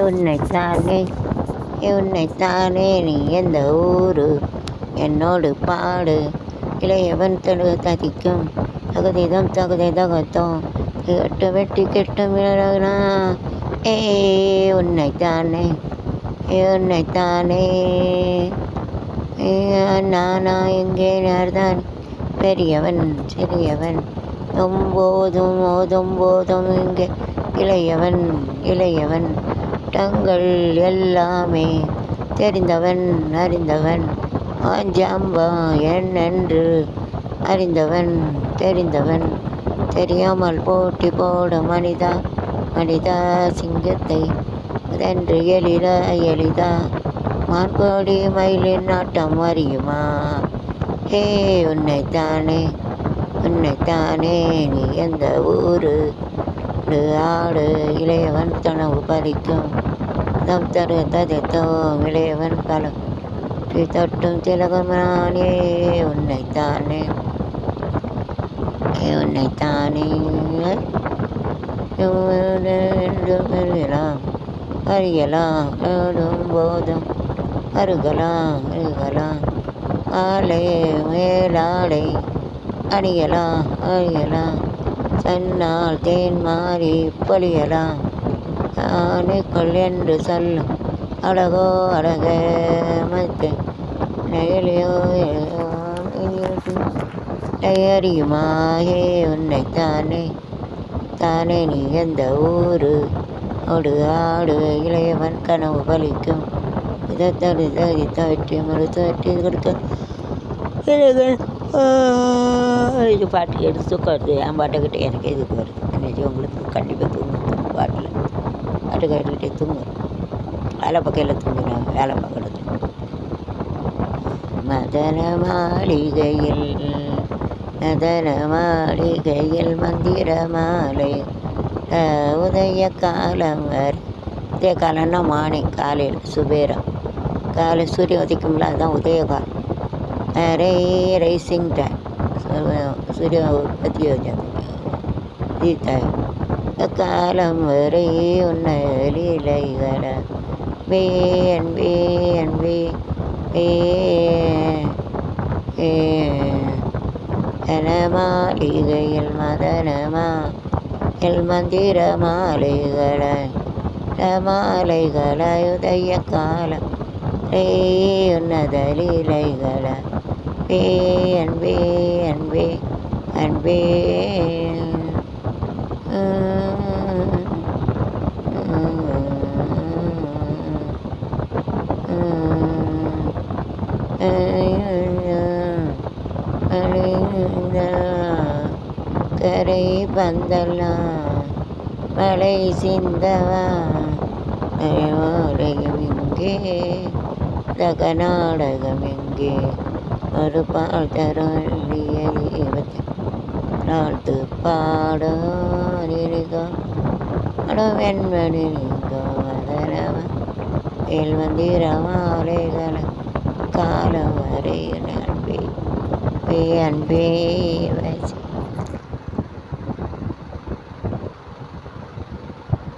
உன்னைத்தானே உன்னைத்தானே நீ எந்த ஊரு என்னோடு பாடு இளையவன் தடு ததிக்கும் தகுதிதம் தகுதி தகத்தோம் கெட்டு வெட்டி கெட்டு மிளகனா ஏ உன்னைத்தானே உன்னைத்தானே நானா எங்கே நேர்தான் பெரியவன் சிறியவன் தொம்போதும் ஓதும் போதும் இங்கே இளையவன் இளையவன் தங்கள் எல்லாமே தெரிந்தவன் அறிந்தவன் ஆஞ்சாம்பா என்னென்று அறிந்தவன் தெரிந்தவன் தெரியாமல் போட்டி போட மனிதா மனிதா சிங்கத்தை அதென்று எளிதா எளிதா மார்கோடி மயிலின் நாட்டம் அறியுமா ஹே உன்னைத்தானே உன்னைத்தானே நீ எந்த ஊரு ஆடு இளையவன் கனவு பறிக்கும் தம் தரு ததைத்தோம் இளையவன் பலம் தொட்டும் திலகமானே உன்னைத்தானே உன்னைத்தானே என்று அறியலாம் அறியலாம் ஓடும் போதும் அருகலாம் அருகலாம் ஆலை மேலாடை அணியலாம் அறியலாம் தன்னால் தேன் மாறி பொழியலாம் ஆணுக்கள் என்று சொல்லும் அழகோ அழக மத்து நெயலியோ அறியுமாயே உன்னைத்தானே தானே நீ எந்த ஊரு ஓடு ஆடு இளையவன் கனவு பலிக்கும் இதை தடு தடி தட்டி மறு தட்டி கொடுக்க இது பாட்டு எடுத்து தூக்கம் வருது என் பாட்டுக்கிட்டே எனக்கு எதுக்கு வருது நினைச்சு உங்களுக்கு கண்டிப்பாக தூங்கும் பாட்டில் பாட்டு கேட்டுக்கிட்டே தூங்கும் வேலை பக்கையில் தூங்குறேன் வேலை பக்கத்தில் மதன மாளிகையில் மதன மாளிகையில் மந்திர மாலை உதய காலம் உதய காலம்னா மார்னிங் காலையில் சுபேரம் காலை சூரியன் உதிக்கும்ல அதுதான் உதய காலம் ரைசிங் டைம் சூரிய உற்பத்தி டைம் காலம் வரை உன்னை லீலைகள பே அன்பே அன்பே மாளிகையில் மதனமா எல் மந்திர மாலைகளை மாலைகளை உதய காலம் ரே உன்னத லீலைகளை பே அன்பே அன்பே அன்பே கரை பந்தலாம் மழை சிந்தவா நாடகம் எங்கே நாடகம் எங்கே ஒரு பால் தரோத்து பாடோ வெண்மணி வேல் வந்திரமாலைகளை காலம் வரை அன்பே அன்பே வச்சு